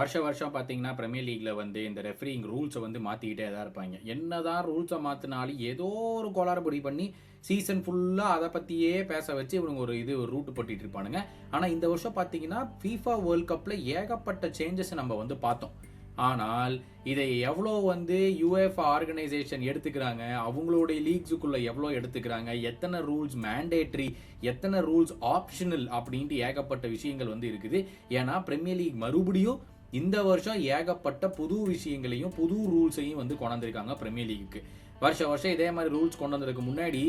வருஷம் பார்த்தீங்கன்னா, பிரீமியர் லீக்ல வந்து இந்த ரெஃபரிங் ரூல்ஸ வந்து மாத்திக்கிட்டே தான் இருப்பாய்ங்க. என்னதான் ரூல்ஸ மாத்துனாலும், ஏதோ ஒரு கோளாறுபடி பண்ணி, சீசன் ஃபுல்லா அத பத்தியே பேச வச்சு, இவனுங்க ஒரு ரூட் போட்டுட்டு இருப்பானுங்க. ஆனா, இந்த வருஷம் பார்த்தீங்கன்னா, FIFA வேர்ல்ட் கப்ல ஏகப்பட்ட சேஞ்சஸ் நம்ம வந்து பார்த்தோம். ஆனால், இதை எவ்வளோ வந்து UEFA ஆர்கனைசேஷன் எடுத்துக்கிறாங்க, அவங்களுடைய லீக்ஸுக்குள்ள எவ்வளோ எடுத்துக்கிறாங்க, எத்தனை ரூல்ஸ் மேண்டேட்டரி, எத்தனை ரூல்ஸ் ஆப்ஷனல் அப்படின்ட்டு ஏகப்பட்ட விஷயங்கள் வந்து இருக்குது. ஏன்னா, பிரீமியர் லீக் மறுபடியும் இந்த வருஷம் ஏகப்பட்ட புது விஷயங்களையும் புது ரூல்ஸையும் வந்து கொண்டு வந்திருக்காங்க பிரீமியர் லீக்குக்கு. வருஷம் இதே மாதிரி ரூல்ஸ் கொண்டு வந்ததுக்கு முன்னாடி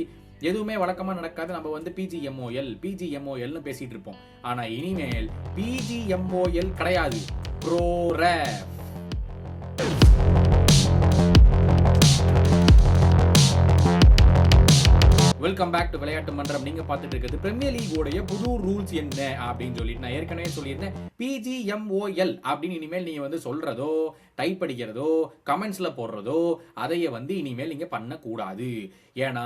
எதுவுமே வழக்கமா நடக்காது. நம்ம வந்து பிஜிஎம்ஓஎல்னு பேசிட்டு இருப்போம். ஆனா இனிமேல் பிஜிஎம்ஓஎல் கிடையாது, bro ref. Welcome back to விளையாட்டு மன்றம். நீங்க பார்த்துட்டு இருக்கிறது பிரீமியர் லீக் உடைய புது ரூல்ஸ் என்ன அப்படின்னு சொல்லிட்டு நான் ஏற்கனவே சொல்லியிருந்தேன். பிஜிஎம்ஓஎல் அப்படின்னு இனிமேல் நீங்க வந்து சொல்றதோ, டைப் அடிக்கிறதோ, கமெண்ட்ஸ்ல போடுறதோ அதைய வந்து இனிமேல் நீங்க பண்ணக்கூடாது. ஏன்னா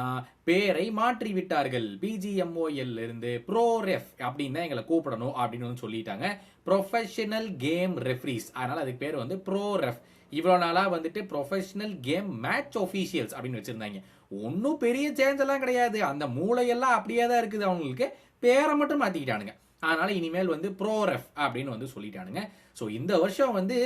பேரை மாற்றி விட்டார்கள். பிஜிஎம்ஓஎல் இருந்து ப்ரோ ரெஃப் அப்படின்னு தான் எங்களை கூப்பிடணும் அப்படின்னு வந்து சொல்லிட்டாங்க. Professional game referees. அதனால அதுக்கு பேர் வந்து ப்ரோ ரெஃப். இவ்வளோ நாளா வந்துட்டு ப்ரொஃபஷனல் கேம் மேட்ச் ஆஃபீஷியல்ஸ் அப்படின்னு வச்சிருந்தாங்க. ஒன்றும் பெரிய சேஞ்ச் எல்லாம் கிடையாது. அந்த மூளையெல்லாம் அப்படியே தான் இருக்குது. அவங்களுக்கு பேரை மட்டும் மாற்றிக்கிட்டானுங்க. அதனால இனிமேல் வந்து ப்ரோ ரெஃப் அப்படின்னு வந்து சொல்லிட்டானுங்க. ஸோ இந்த வருஷம் வந்து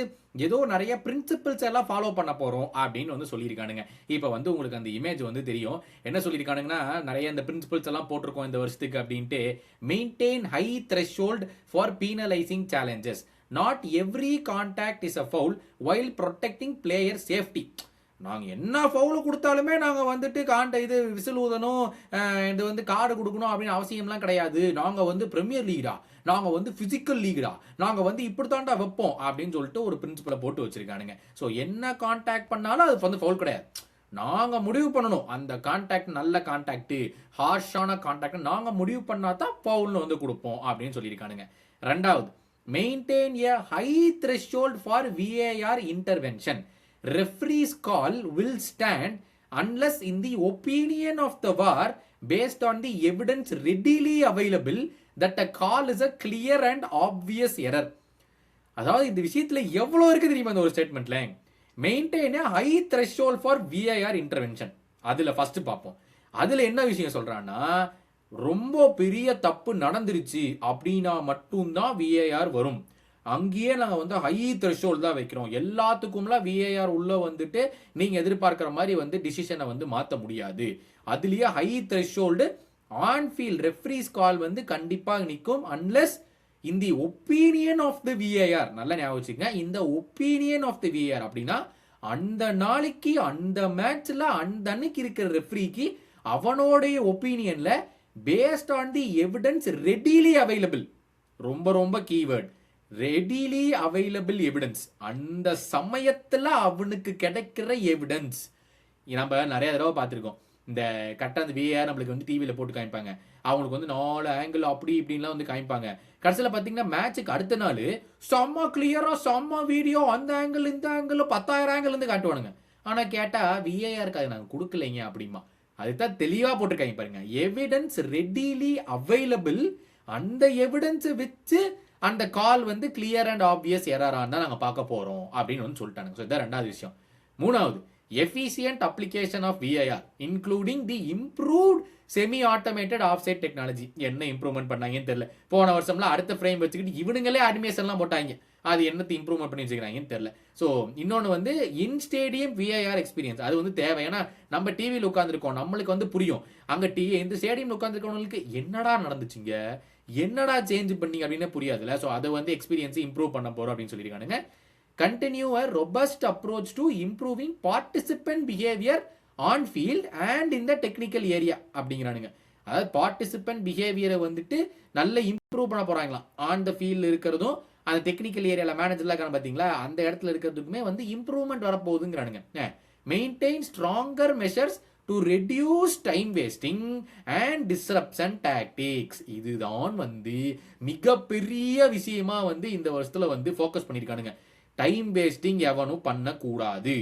ஏதோ நிறைய பிரின்சிபிள்ஸ் எல்லாம் ஃபாலோ பண்ண போகிறோம் அப்படின்னு வந்து சொல்லியிருக்கானுங்க. இப்போ வந்து உங்களுக்கு அந்த இமேஜ் வந்து தெரியும். என்ன சொல்லியிருக்கானுங்கன்னா, நிறைய இந்த பிரின்சிபிள்ஸ் எல்லாம் போட்டிருக்கோம் இந்த வருஷத்துக்கு அப்படின்ட்டு. Maintain high threshold for penalising challenges. Not every contact is a foul while protecting player safety. நாங்கள் என்ன ஃபவுல் கொடுத்தாலுமே நாங்கள் வந்துட்டு இது விசில் ஊதணும், இது வந்து கார்டு கொடுக்கணும் அப்படின்னு அவசியம்லாம் கிடையாது. நாங்கள் வந்து பிரீமியர் லீக்டா, நாங்கள் வந்து ஃபிசிக்கல் லீக்டா, நாங்கள் வந்து இப்படித்தான்டா வைப்போம் அப்படின்னு சொல்லிட்டு ஒரு பிரின்சிபலை போட்டு வச்சிருக்கானுங்க. ஸோ என்ன கான்டாக்ட் பண்ணாலும் அது வந்து ஃபவுல் கிடையாது. நாங்கள் முடிவு பண்ணணும் அந்த கான்டாக்ட் நல்ல கான்டாக்ட், ஹார்ஷான கான்டாக்ட் நாங்கள் முடிவு பண்ணா தான் ஃபவுல்னு வந்து கொடுப்போம் அப்படின்னு சொல்லியிருக்கானுங்க. ரெண்டாவது, maintain a high threshold for VAR intervention. Referee's call will stand unless in the opinion of the VAR based on the evidence readily available that a call is a clear and obvious error. அதாவது இந்த விஷயத்துல எவ்வளவு இருக்கு தெரியுமா இந்த ஒரு ஸ்டேட்மெண்ட்ல. Maintain high threshold for VAR intervention. அதுல ஃபர்ஸ்ட் பார்ப்போம். அதுல என்ன விஷயம் சொல்றான்னா, ரொம்ப பெரிய தப்பு நடந்துருச்சு அப்படின்னா மட்டும்தான் VAR வரும். அங்கேயே நாங்கள் வந்து ஹை த்ரெஷ்ஹோல்ட் தான் வைக்கிறோம். எல்லாத்துக்கும்லாம் VAR உள்ள வந்துட்டு நீங்க எதிர்பார்க்கிற மாதிரி வந்து டிசிஷனை வந்து மாற்ற முடியாது. அதுலயே high threshold on field referees call வந்து கண்டிப்பாக நிற்கும் unless in the opinion of the VAR. நல்லா ஞாபகம் வச்சுக்கங்க, இந்த ஒப்பீனியன் ஆஃப் தி VAR அப்படின்னா அந்த நாளைக்கு அந்த மேட்ச்ல அந்த அன்னைக்கு இருக்கிற ரெஃப்ரிக்கு அவனோடைய ஒப்பீனியன்ல based on the evidence readily available. ரொம்ப ரொம்ப கீவேர்ட், ரெடிலி அவைலபிள் எவிடன்ஸ். அந்த சமயத்தில் அவனுக்கு கிடைக்கிற எவிடன்ஸ். நம்ம நிறைய தடவை பார்த்துருக்கோம். இந்த கரெக்டாக அந்த VAR நம்மளுக்கு வந்து டிவியில் போட்டு காமிப்பாங்க. அவங்களுக்கு வந்து 4 ஆங்கிள் அப்படி இப்படின்லாம் வந்து காமிப்பாங்க. கடைசியில் பார்த்தீங்கன்னா மேட்சுக்கு அடுத்த நாள் செம்ம கிளியராக செம்ம வீடியோ, அந்த ஆங்கிள் இந்த ஆங்கிள் 10,000 ஆங்கிள் இருந்து காட்டுவானுங்க. ஆனால் கேட்டால் VARக்கு அது நாங்கள் கொடுக்கலைங்க அப்படிமா. அதுதான் தெளிவாக போட்டிருக்காங்க பாருங்க. Evidence readily available. அந்த எவிடன்ஸை வச்சு அந்த கால் வந்து கிளியர் அண்ட் ஆப்வியஸ் எரரா தான் நாங்கள் பார்க்க போறோம் அப்படின்னு வந்து சொல்லிட்டாங்க. ஸோ இதான் ரெண்டாவது விஷயம். மூணாவது, efficient application of VAR including the improved semi automated offside technology. என்ன இம்ப்ரூவ்மெண்ட் பண்ணாங்கன்னு தெரியல. போன வருஷம்லாம் அடுத்த ஃப்ரேம் வச்சுக்கிட்டு இவனுங்களே அனிமேஷன்லாம் போட்டாங்க. அது என்னத்தை இம்ப்ரூவ்மெண்ட் பண்ணி வச்சுக்கிறாங்கன்னு தெரியல. ஸோ இன்னொன்று வந்து இன் ஸ்டேடியம் VAR எக்ஸ்பீரியன்ஸ். அது வந்து தேவை. ஏன்னா நம்ம டிவியில் உட்காந்துருக்கோம், நம்மளுக்கு வந்து புரியும். அங்கே இந்த ஸ்டேடியம் உட்காந்துருக்கவங்களுக்கு என்னடா நடந்துச்சுங்க, என்னடா சேஞ்ச் பண்ணி அப்படின்னு புரியாதுல்ல. ஸோ அதை வந்து எக்ஸ்பீரியன்ஸ் இம்ப்ரூவ் பண்ண போறோம் அப்படின்னு சொல்லியிருக்கானுங்க. Continue a robust approach to improving participant behaviour on field and in the technical area அப்படிங்கிறானுங்க. அதாவது பார்ட்டிசிபென்ட் பிஹேவியரை வந்துட்டு நல்ல இம்ப்ரூவ் பண்ண போறாங்களாம். ஆன் த ஃபீல்டு இருக்கிறதும் அந்த டெக்னிக்கல் ஏரியாவில் மேனேஜர்லாம் இருக்காங்க பார்த்தீங்களா, அந்த இடத்துல இருக்கிறதுக்குமே வந்து இம்ப்ரூவ்மெண்ட் வரப்போகுதுங்கிறானுங்க. Maintain stronger measures to reduce time wasting and disruption tactics. இதுதான் வந்து மிகப்பெரிய விஷயமா வந்து இந்த வருஷத்துல வந்து ஃபோக்கஸ் பண்ணியிருக்கானுங்க. டைம் வேஸ்டிங் எவனும் பண்ணக்கூடாது.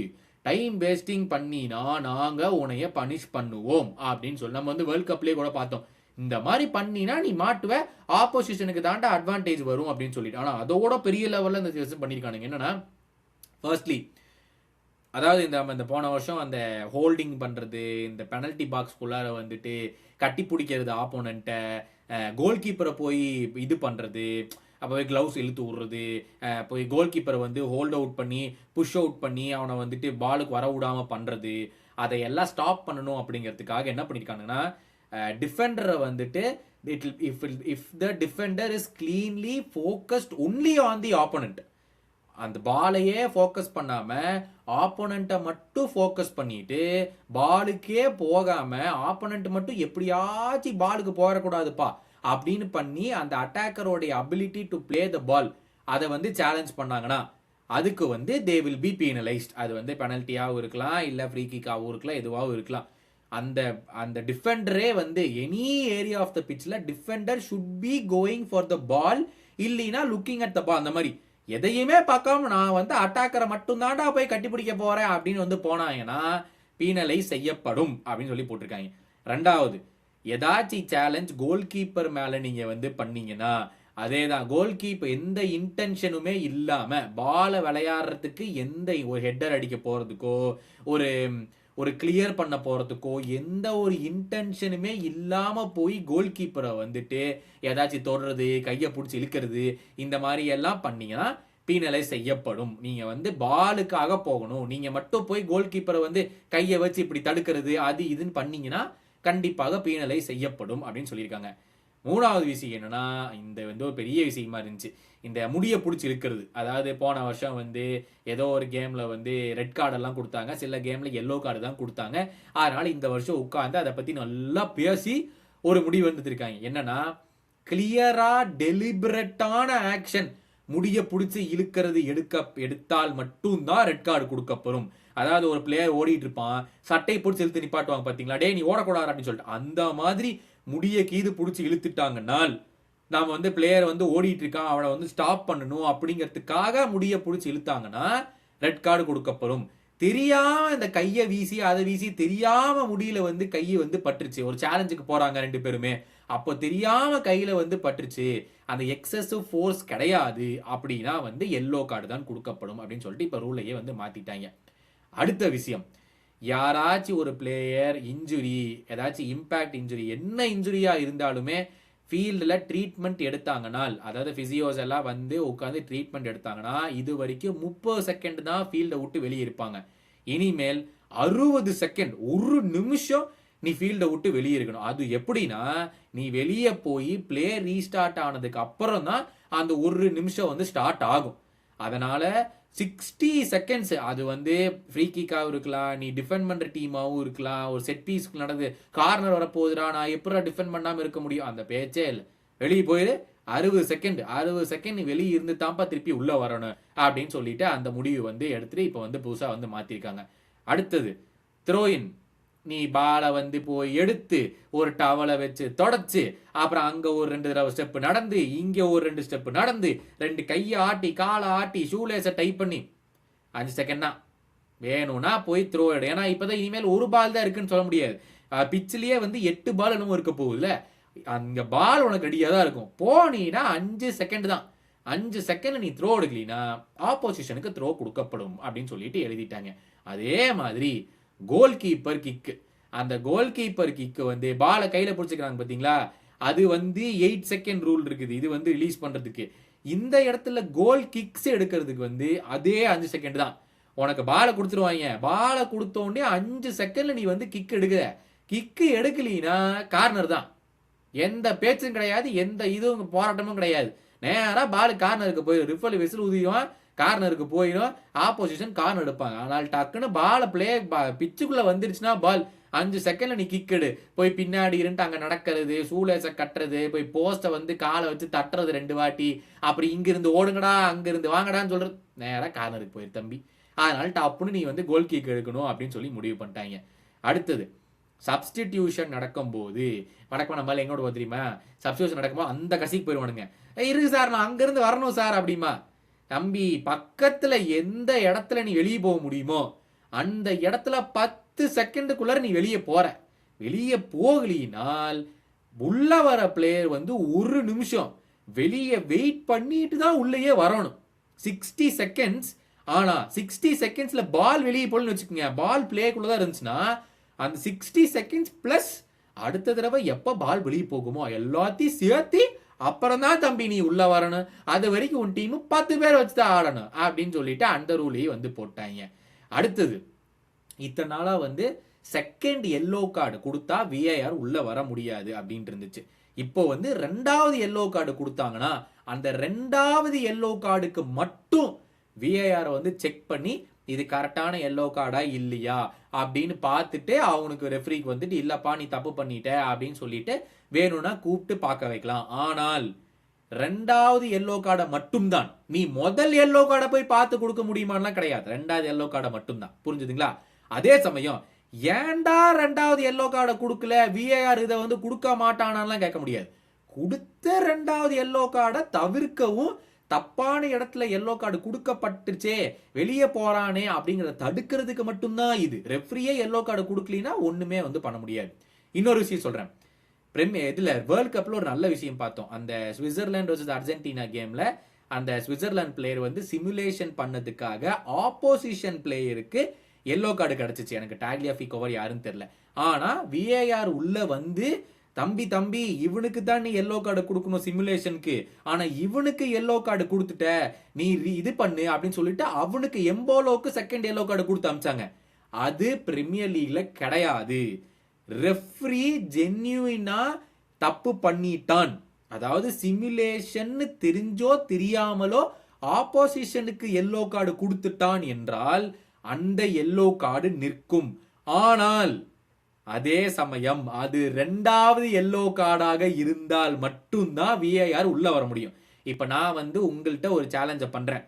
டைம் வேஸ்டிங் பண்ணினா நாங்க உன்னைய பனிஷ் பண்ணுவோம் அப்படின்னு சொல்லி நம்ம வந்து வேர்ல்ட் கப்லேயே கூட பார்த்தோம். இந்த மாதிரி பண்ணினா நீ மாட்டுவ, ஆப்போசிஷனுக்கு தாண்டா அட்வான்டேஜ் வரும் அப்படின்னு சொல்லிட்டு. ஆனா அதோட பெரிய லெவல்ல இந்த செஸ் பண்ணிருக்கானுங்க. என்னன்னா ஃபர்ஸ்ட்லி அதாவது இந்த போன வருஷம் அந்த ஹோல்டிங் பண்றது, இந்த பெனல்டி பாக்ஸ்குள்ளார வந்துட்டு கட்டி பிடிக்கிறது ஆப்போனண்ட்டை, கோல் கீப்பரை போய் இது பண்றது, அப்போவே க்ளவுஸ் இழுத்து விடுறது, போய் கோல் கீப்பரை வந்து ஹோல்ட் அவுட் பண்ணி புஷ் அவுட் பண்ணி அவனை வந்துட்டு பாலுக்கு வர விடாம பண்றது, அதையெல்லாம் ஸ்டாப் பண்ணணும் அப்படிங்கிறதுக்காக என்ன பண்ணியிருக்காங்கன்னா, டிஃபெண்டரை வந்துட்டு if the defender is cleanly focused only on the opponent, அந்த பாலையே ஃபோக்கஸ் பண்ணாம ஆப்போனண்ட்டை மட்டும் ஃபோக்கஸ் பண்ணிட்டு பாலுக்கே போகாம ஆப்போனண்ட் மட்டும் எப்படியாச்சும் பாலுக்கு போகக்கூடாதுப்பா அப்படின்னு பண்ணி அந்த அட்டாக்கரோடைய அபிலிட்டி டு பிளே த பால் அதை வந்து சேலஞ்ச் பண்ணாங்கன்னா அதுக்கு வந்து தே வில் பி பீனலைஸ்ட். அது வந்து பெனல்ட்டியாகவும் இருக்கலாம், இல்லை ஃப்ரீ கிக்காகவும் இருக்கலாம், எதுவாகவும் இருக்கலாம். அந்த அந்த டிஃபெண்டரே வந்து எனி ஏரியா ஆஃப் த பிச்சில் defender should be going for the ball, இல்லைன்னா லுக்கிங் அட் த பால். அந்த மாதிரி எதையுமே பார்க்காம நான் வந்து அட்டாக்கரை மட்டும் தாண்டா போய் கட்டிப்பிடிக்க போறேன் அப்படின்னு வந்து போனாங்கன்னா பீனலைஸ் செய்யப்படும் அப்படின்னு சொல்லி போட்டிருக்காங்க. ரெண்டாவது, ஏதாச்சும் சேலஞ்ச் கோல் கீப்பர் மேல நீங்க வந்து பண்ணீங்கன்னா அதேதான், கோல் கீப்பர் எந்த இன்டென்ஷனுமே இல்லாம பாலை விளையாடுறதுக்கு எந்த ஒரு ஹெட்டர் அடிக்க போறதுக்கோ ஒரு கிளியர் பண்ண போறதுக்கோ எந்த ஒரு இன்டென்ஷனுமே இல்லாம போய் கோல் கீப்பரை வந்துட்டு ஏதாச்சும் தொடுறது, கையை பிடிச்சி இழுக்கிறது, இந்த மாதிரி எல்லாம் பண்ணீங்கன்னா பீனலைஸ் செய்யப்படும். நீங்க வந்து பாலுக்காக போகணும், நீங்க மட்டும் போய் கோல் கீப்பரை வந்து கையை வச்சு இப்படி தடுக்கிறது அது இதுன்னு பண்ணீங்கன்னா கண்டிப்பாக பீனலைஸ் செய்யப்படும் அப்படின்னு சொல்லியிருக்காங்க. மூணாவது விஷயம் என்னன்னா, இந்த வந்து ஒரு பெரிய விஷயமா இருந்துச்சு, இந்த முடியை பிடிச்சி இழுக்கிறது. அதாவது போன வருஷம் வந்து ஏதோ ஒரு கேம்ல வந்து ரெட் கார்டெல்லாம் கொடுத்தாங்க, சில கேம்ல எல்லோ கார்டு தான் கொடுத்தாங்க. அதனால இந்த வருஷம் உட்காந்து அதை பத்தி நல்லா பேசி ஒரு முடிவு வந்துருக்காங்க. என்னன்னா, கிளியரா டெலிபரேட்டான ஆக்ஷன், முடிய பிடிச்சி இழுக்கிறது எடுத்தால் மட்டும்தான் ரெட் கார்டு கொடுக்கப்படும். அதாவது ஒரு பிளேயர் ஓடிட்டு இருப்பான், சட்டை பிடிச்சி இழுத்து நிப்பாட்டுவாங்க பாத்தீங்களா, டே நீ ஓடக்கூடாது அப்படின்னு சொல்லிட்டு, அந்த மாதிரி முடிய கீது பிடிச்சி இழுத்துட்டாங்கன்னால் நாம வந்து பிளேயர் வந்து ஓடிட்டு இருக்கான் அவனை வந்து ஸ்டாப் பண்ணணும் அப்படிங்கிறதுக்காக முடிய பிடிச்சி இழுத்தாங்கன்னா ரெட் கார்டு கொடுக்கப்படும். தெரியாம இந்த கையை வீசி அதை வீசி தெரியாம முடியல வந்து கையை வந்து பட்டுருச்சு, ஒரு சேலஞ்சுக்கு போறாங்க ரெண்டு பேருமே, அப்போ தெரியாம கையில வந்து பட்டுருச்சு, அந்த எக்ஸசிவ் ஃபோர்ஸ் கிடையாது அப்படின்னா வந்து எல்லோ கார்டு தான் கொடுக்கப்படும் அப்படின்னு சொல்லிட்டு இப்ப ரூலையே வந்து மாத்திட்டாங்க. அடுத்த விஷயம், யாராச்சும் ஒரு பிளேயர் இன்ஜுரி, ஏதாச்சும் இம்பாக்ட் இன்ஜுரி, என்ன இன்ஜுரியா இருந்தாலுமே ஃபீல்டில் ட்ரீட்மெண்ட் எடுத்தாங்கன்னா, அதாவது ஃபிசியோஸ் எல்லாம் வந்து உட்காந்து ட்ரீட்மெண்ட் எடுத்தாங்கன்னா இது வரைக்கும் 30 செகண்ட் தான் ஃபீல்டை விட்டு வெளியே இருப்பாங்க. இனிமேல் 60 செகண்ட், ஒரு நிமிஷம் நீ ஃபீல்டை விட்டு வெளியே இருக்கணும். அது எப்படின்னா, நீ வெளியே போய் பிளே ரீஸ்டார்ட் ஆனதுக்கு அப்புறம் தான் அந்த ஒரு நிமிஷம் வந்து ஸ்டார்ட் ஆகும். அதனால 60 செகண்ட்ஸ் அது வந்து ஃப்ரீ கிக்காகவும் இருக்கலாம், நீ டிஃபெண்ட் பண்ற டீமாவும் இருக்கலாம், ஒரு செட் பீஸ்க்கு நடந்து கார்னர் வரப்போகுதுடா நான் எப்படா டிஃபெண்ட் பண்ணாம இருக்க முடியும், அந்த பேச்சே இல்லை. வெளியே போயிரு, 60 செகண்ட் நீ வெளியே இருந்து தான்ப்பா திருப்பி உள்ள வரணும் அப்படின்னு சொல்லிட்டு அந்த முடிவு வந்து எடுத்துட்டு இப்போ வந்து புதுசா வந்து மாத்திருக்காங்க. அடுத்தது த்ரோயின், நீ பாலை வந்து போய் எடுத்து ஒரு டவலை வச்சு தொடச்சு அப்புறம் அங்க ஒரு 2 தடவை ஸ்டெப் நடந்து இங்க ஒரு 2 ஸ்டெப் நடந்து 2 கையை ஆட்டி காலை ஆட்டி ஷூலேஸை டைப் பண்ணி 5 செகண்ட் தான் வேணும்னா போய் த்ரோ எடு. ஏன்னா இப்பதான் இனிமேல் ஒரு பால் தான் இருக்குன்னு சொல்ல முடியாது, பிச்சிலேயே வந்து 8 பால் என்னமோ இருக்க போகுதுல, அங்க பால் உனக்கு ரெடியா தான் இருக்கும். போனீங்கன்னா 5 செகண்ட் தான், 5 செகண்ட் நீ த்ரோ எடுக்கலனா ஆப்போசிஷனுக்கு த்ரோ கொடுக்கப்படும் அப்படின்னு சொல்லிட்டு எழுதிட்டாங்க. அதே மாதிரி கோல் கீப்பர் கிக்கு, அந்த கோல் கீப்பர் கிக்கு வந்து பாலை கையில பிடிச்சிக்கிறாங்க பாத்தீங்களா, அது வந்து 8 செகண்ட் ரூல் இருக்குது, இது வந்து ரிலீஸ் பண்றதுக்கு. இந்த இடத்துல கோல் கிக்ஸ் எடுக்கிறதுக்கு வந்து அதே 5 செகண்ட் தான். உனக்கு பாலை கொடுத்துருவாங்க, பாலை கொடுத்தோடனே 5 செகண்ட்ல நீ வந்து கிக் எடுக்கிற, கிக்கு எடுக்கலீனா கார்னர் தான். எந்த பேச்சும் கிடையாது, எந்த இதுவும் போராட்டமும் கிடையாது. நேரா பால் கார்னருக்கு போய் ரிஃபல் விசில் ஊதிடுவான், கார்னருக்கு போயிடும், ஆப்போசிஷன் கார்னர் எடுப்பாங்க. ஆனால் டக்குன்னு பால் பிளே பிச்சுக்குள்ள வந்துருச்சுன்னா பால் 5 செகண்ட்ல நீ கிக் எடு, போய் பின்னாடி இருந்து அங்க நடக்கிறது, ஷூலேஸை கட்டுறது, போய் போஸ்ட்டை வந்து காலை வச்சு தட்டுறது 2 வாட்டி, அப்படி இங்கிருந்து ஓடுங்கடா அங்கிருந்து வாங்கடான்னு சொல்றது, நேரா கார்னருக்கு போயிரு தம்பி. அதனால டப்புன்னு நீ வந்து கோல் கிக் எடுக்கணும் அப்படின்னு சொல்லி முடிவு பண்ணிட்டாங்க. அடுத்தது சப்ஸ்டிடியூஷன் நடக்கும்போது வடக்கம் நம்மளால எங்கோட தெரியுமா, சப்ஸ்டிடியூஷன் நடக்கும்போது அந்த கசிக்கு போயிடுவானுங்க, இருக்கு சார் நான் அங்கிருந்து வரணும் சார் அப்படிமா. தம்பி பக்கத்துல எந்த இடத்துல நீ வெளியே போக முடியுமோ அந்த இடத்துல 10 செகண்டுக்குள்ள நீ வெளியே போற, வெளியே போகலினால் உள்ள வர பிளேயர் வந்து ஒரு நிமிஷம் வெளியே வெயிட் பண்ணிட்டு தான் உள்ளேயே வரணும். 60 செகண்ட்ஸ். ஆனா 60 செகண்ட்ஸ்ல பால் வெளியே போலன்னு வச்சுக்கோங்க, பால் பிளேக்குள்ள தான் இருந்துச்சுன்னா அந்த 60 செகண்ட்ஸ் பிளஸ் அடுத்த தடவை எப்ப பால் வெளியே போகுமோ எல்லாத்தையும் சேர்த்து அப்புறம் தான் தம்பி நீ உள்ள வரணும். அது வரைக்கும் உன் டீம் 10 பேர் வச்சு தான் ஆடணும் அப்படின்னு சொல்லிட்டு அந்த ரூலையும் வந்து போட்டாங்க. அடுத்தது, இத்தனை நாளா வந்து செகண்ட் எல்லோ கார்டு கொடுத்தா விஐஆர் உள்ள வர முடியாது அப்படின்னு இருந்துச்சு. இப்போ வந்து ரெண்டாவது எல்லோ கார்டு கொடுத்தாங்கன்னா அந்த ரெண்டாவது எல்லோ கார்டுக்கு மட்டும் விஐஆர் வந்து செக் பண்ணி இது கரெக்டான எல்லோ கார்டா இல்லையா அப்படின்னு பார்த்துட்டு அவனுக்கு ரெஃப்ரிக்கு வந்துட்டு இல்லப்பா நீ தப்பு பண்ணிட்ட அப்படின்னு சொல்லிட்டு வேணும்னா கூப்பிட்டு பார்க்க வைக்கலாம். ஆனால் ரெண்டாவது எல்லோ கார்டை மட்டும்தான், நீ முதல் எல்லோ கார்டை போய் பார்த்து கொடுக்க முடியுமான்னா கிடையாது, ரெண்டாவது எல்லோ கார்டை மட்டும்தான். புரிஞ்சுதுங்களா? அதே சமயம் ஏன்டா ரெண்டாவது எல்லோ கார்டை கொடுக்கல, விஐஆர் இதை வந்து கொடுக்க மாட்டானான்லாம் கேட்க முடியாது. கொடுத்த ரெண்டாவது எல்லோ கார்டை தவிர்க்கவும் தப்பான இடத்துல எல்லோ கார்டு கொடுக்கப்பட்டுச்சே வெளியே போறானே அப்படிங்கிறத தடுக்கிறதுக்கு மட்டும்தான் இது. ரெஃப்ரியே எல்லோ கார்டு கொடுக்கலனா ஒண்ணுமே வந்து பண்ண முடியாது. இன்னொரு விஷயம் சொல்றேன், இதுல வேர்ல்ட் கப்ல ஒரு நல்ல விஷயம் பார்த்தோம். அந்த சுவிட்சர்லாந்து வர்சஸ் அர்ஜென்டினா கேம்ல அந்த சுவிட்சர்லாந்து பிளேயர் வந்து சிமுலேஷன் பண்ணதுக்காக ஆப்போசிஷன் பிளேயருக்கு எல்லோ கார்டு கிடைச்சிச்சு. எனக்கு டாக்லியாஃபிகோவர் யாருன்னு தெரியல. ஆனா விஏஆர் உள்ள வந்து தம்பி இவனுக்கு தான் நீ எல்லோ கார்டு கொடுக்கணும் சிமுலேஷனுக்கு, ஆனா இவனுக்கு எல்லோ கார்டு கொடுத்துட்ட நீ இது பண்ணு அப்படின்னு சொல்லிட்டு அவனுக்கு எம்போலோக்கு செகண்ட் எல்லோ கார்டு கொடுத்து அமிச்சாங்க. அது பிரீமியர் லீக்ல கிடையாது. ரெஃப்ரி ஜென்யூனா தப்பு பண்ணிட்டான், அதாவது சிமுலேஷன் தெரிஞ்சோ தெரியாமலோ ஆப்போசிஷனுக்கு எல்லோ கார்டு கொடுத்துட்டான் என்றால் அந்த எல்லோ கார்டு நிற்கும். ஆனால் அதே சமயம் அது ரெண்டாவது எல்லோ கார்டாக இருந்தால் மட்டும்தான் விஐஆர் உள்ள வர முடியும். இப்ப நான் வந்து உங்கள்கிட்ட ஒரு சேலஞ்சை பண்றேன்,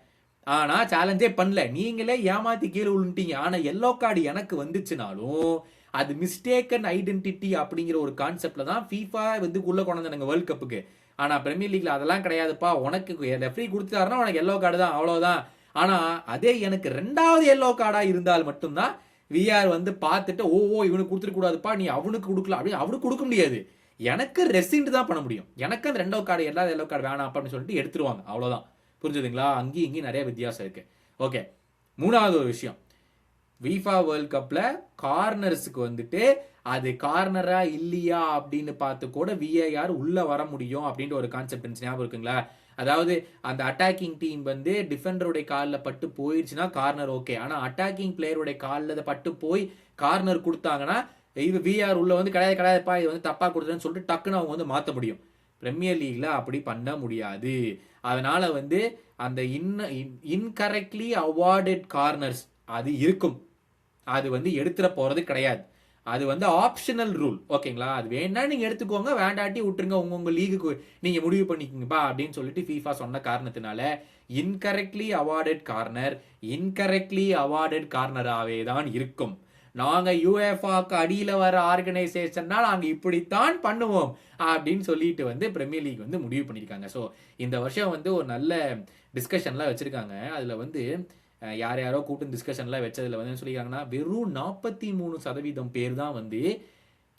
ஆனா சேலஞ்சே பண்ணல, நீங்களே ஏமாத்தி கீழே விழுந்துட்டீங்க. ஆனா எல்லோ கார்டு எனக்கு வந்துச்சுனாலும் அது மிஸ்டேக்கன் ஐடென்டிட்டி அப்படிங்கிற ஒரு கான்செப்ட்ல தான் FIFA வந்து உள்ள கொண்டு வந்தாங்க வேர்ல்ட் கப்புக்கு. ஆனா பிரீமியர் லீக்ல அதெல்லாம் கிடையாதுப்பா, உனக்கு ரெஃப்ரி கொடுத்தாருன்னா உனக்கு எல்லோ கார்டு தான், அவ்வளவுதான். ஆனா அதே எனக்கு ரெண்டாவது எல்லோ கார்டா இருந்தால் மட்டும்தான் விஆர் வந்து பார்த்துட்டு இவனுக்கு கொடுத்துட்டு கூடாதுப்பா நீ அவனுக்கு கொடுக்கல அப்படின்னு அவனுக்கு கொடுக்க முடியாது. எனக்கு ரெசிண்ட் தான் பண்ண முடியும். எனக்கு அந்த ரெண்டாவது கார்டு எல்லா எல்லோ கார்டு வேணாம் அப்படின்னு சொல்லிட்டு எடுத்துருவாங்க, அவ்வளவுதான். புரிஞ்சுதுங்களா? அங்கேயும் இங்கேயும் நிறைய வித்தியாசம் இருக்கு. ஓகே, மூணாவது ஒரு விஷயம், FIFA வேர்ல்ட் கப்ல கார்னர்ஸுக்கு வந்துட்டு அது கார்னரா இல்லையா அப்படின்னு பார்த்து கூட விஐஆர் உள்ள வர முடியும் அப்படின்ற ஒரு கான்செப்ட் இருந்துச்சு, ஞாபகம் இருக்குங்களா? அதாவது அந்த அட்டாக்கிங் டீம் வந்து டிஃபெண்டருடைய காலில் பட்டு போயிடுச்சுன்னா கார்னர் ஓகே, ஆனால் அட்டாக்கிங் பிளேயருடைய காலில் பட்டு போய் கார்னர் கொடுத்தாங்கன்னா இது விஆர் உள்ள வந்து கிடையாதுப்பா இது வந்து தப்பா கொடுத்துன்னு சொல்லிட்டு டக்குன்னு அவங்க வந்து மாற்ற முடியும். பிரீமியர் லீக்ல அப்படி பண்ண முடியாது. அதனால வந்து அந்த இன்கரெக்ட்லி அவார்டட் கார்னர்ஸ் அது இருக்கும், அது வந்து எடுத்துட போறது கிடையாது. அது வந்து ஆப்ஷனல் ரூல், ஓகேங்களா? அது வேணா நீங்க எடுத்துக்கோங்க, வேண்டாட்டி விட்டுருங்க, உங்க லீகுக்கு நீங்க முடிவு பண்ணிக்கோங்கப்பா அப்படின்னு சொல்லிட்டு FIFA சொன்ன காரணத்தினால incorrectly awarded corner incorrectly awarded கார்னராகவே தான் இருக்கும். நாங்க யுஎஃப்ஆக்கு அடியில வர ஆர்கனைசேஷன்னா நாங்க இப்படித்தான் பண்ணுவோம் அப்படின்னு சொல்லிட்டு வந்து பிரீமியர் லீக் வந்து முடிவு பண்ணியிருக்காங்க. ஸோ இந்த வருஷம் வந்து ஒரு நல்ல டிஸ்கஷன்லாம் வச்சிருக்காங்க. அதுல வந்து யாரோ கூட்டம் டிஸ்கஷன்லாம் வச்சதுல வந்து சொல்லியிருக்காங்கன்னா வெறும் 43% பேர் தான் வந்து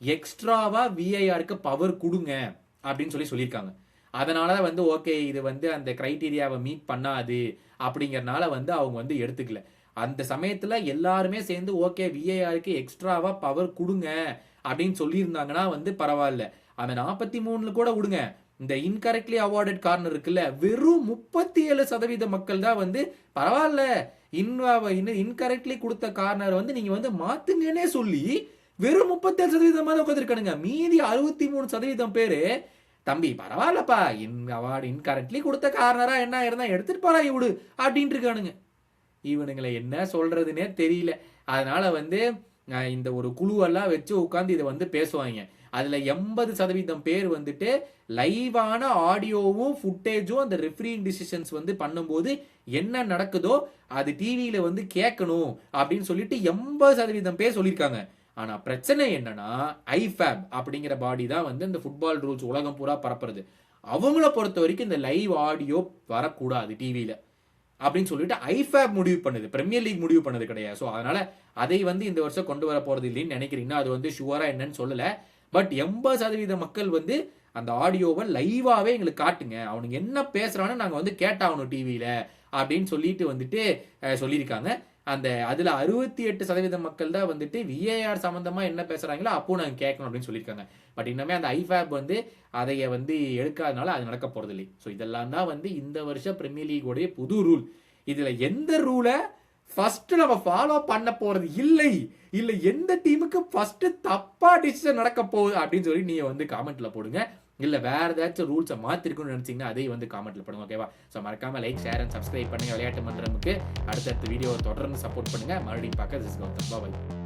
எக்ஸ்ட்ராவா விஐஆருக்கு பவர் கொடுங்க அப்படின்னு சொல்லியிருக்காங்க. அதனால வந்து ஓகே இது வந்து அந்த கிரைட்டீரியாவை மீட் பண்ணாது அப்படிங்கறனால வந்து அவங்க வந்து எடுத்துக்கல. அந்த சமயத்துல எல்லாருமே சேர்ந்து ஓகே விஐஆருக்கு எக்ஸ்ட்ராவா பவர் கொடுங்க அப்படின்னு சொல்லியிருந்தாங்கன்னா வந்து பரவாயில்ல. அந்த 43 கூட விடுங்க, இந்த இன்கரெக்ட்லி அவார்டட் கார்னர் இருக்குல்ல, வெறும் 37% மக்கள் தான் வந்து பரவாயில்ல இன்கரெக்ட்லி கொடுத்த கார்னர் வந்து நீங்க வந்து மாத்துங்கன்னே சொல்லி வெறும் 37% மாதிரி உட்காந்துருக்கானுங்க. மீதி 63% பேரு தம்பி பரவாயில்லப்பா இன்கரெக்ட்லி கொடுத்த கார்னரா என்ன இருந்தா எடுத்துட்டு போறா இவடு அப்படின்ட்டு இருக்கானுங்க. இவனுங்களை என்ன சொல்றதுன்னே தெரியல. அதனால வந்து இந்த ஒரு குழுவெல்லாம் வச்சு உட்காந்து இதை வந்து பேசுவாங்க. அதுல 80% பேர் வந்துட்டு லைவான ஆடியோவும் ஃபுட்டேஜும் அந்த ரெஃப்ரிங் டிசிஷன்ஸ் வந்து பண்ணும்போது என்ன நடக்குதோ அது டிவியில வந்து கேட்கணும் அப்படின்னு சொல்லிட்டு 80% பேர் சொல்லியிருக்காங்க. ஆனா பிரச்சனை என்னன்னா ஐஃபேப் அப்படிங்கிற பாடி தான் வந்து இந்த ஃபுட்பால் ரூல்ஸ் உலகம் பூரா பரப்புறது. அவங்கள பொறுத்த வரைக்கும் இந்த லைவ் ஆடியோ வரக்கூடாது டிவியில அப்படின்னு சொல்லிட்டு ஐஃபேப் முடிவு பண்ணுது, பிரீமியர் லீக் முடிவு பண்ணது கிடையாது. ஸோ அதனால அதை வந்து இந்த வருஷம் கொண்டு வர போறது இல்லைன்னு நினைக்கிறீங்கன்னா அது வந்து ஷுவரா என்னன்னு சொல்லல. பட் 80% மக்கள் வந்து அந்த ஆடியோவை லைவாவே எங்களுக்கு காட்டுங்க, அவனுக்கு என்ன பேசுறான்னு நாங்க வந்து கேட்டாகணும் டிவியில அப்படின்னு சொல்லிட்டு வந்துட்டு சொல்லியிருக்காங்க. அதுல 68% மக்கள் தான் வந்துட்டு விஏஆர் சம்பந்தமா என்ன பேசுறாங்களோ அப்போ நாங்க கேட்கணும் அப்படின்னு சொல்லியிருக்காங்க. பட் இன்னுமே அந்த ஐஃபேப் வந்து அதைய வந்து எடுக்காதனால அது நடக்க போறது இல்லை. ஸோ இதெல்லாம் தான் வந்து இந்த வருஷம் பிரீமியர் லீக் உடைய புது ரூல். இதுல எந்த ரூலை ஃபர்ஸ்ட் நம்ம ஃபாலோ பண்ண போறது இல்லை, இல்ல எந்த டீமுக்கு ஃபர்ஸ்ட் தப்பா டிசிஷன் நடக்க போகுது அப்படின்னு சொல்லி நீங்க வந்து காமெண்ட்ல போடுங்க. இல்ல வேற ஏதாச்சும் ரூல்ஸை மாத்திருக்கும்னு நினைச்சீங்கன்னா அதையும் வந்து காமெண்ட்ல பண்ணுங்க. ஓகேவா? ஸோ மறக்காம லைக், ஷேர் அண்ட் சப்ஸ்கிரைப் பண்ணுங்க. விளையாட்டு மன்றமுக்கு அடுத்தடுத்த வீடியோவை தொடர்ந்து சப்போர்ட் பண்ணுங்க. மறுபடியும் பார்க்க திஸ் கௌதம். பாய்.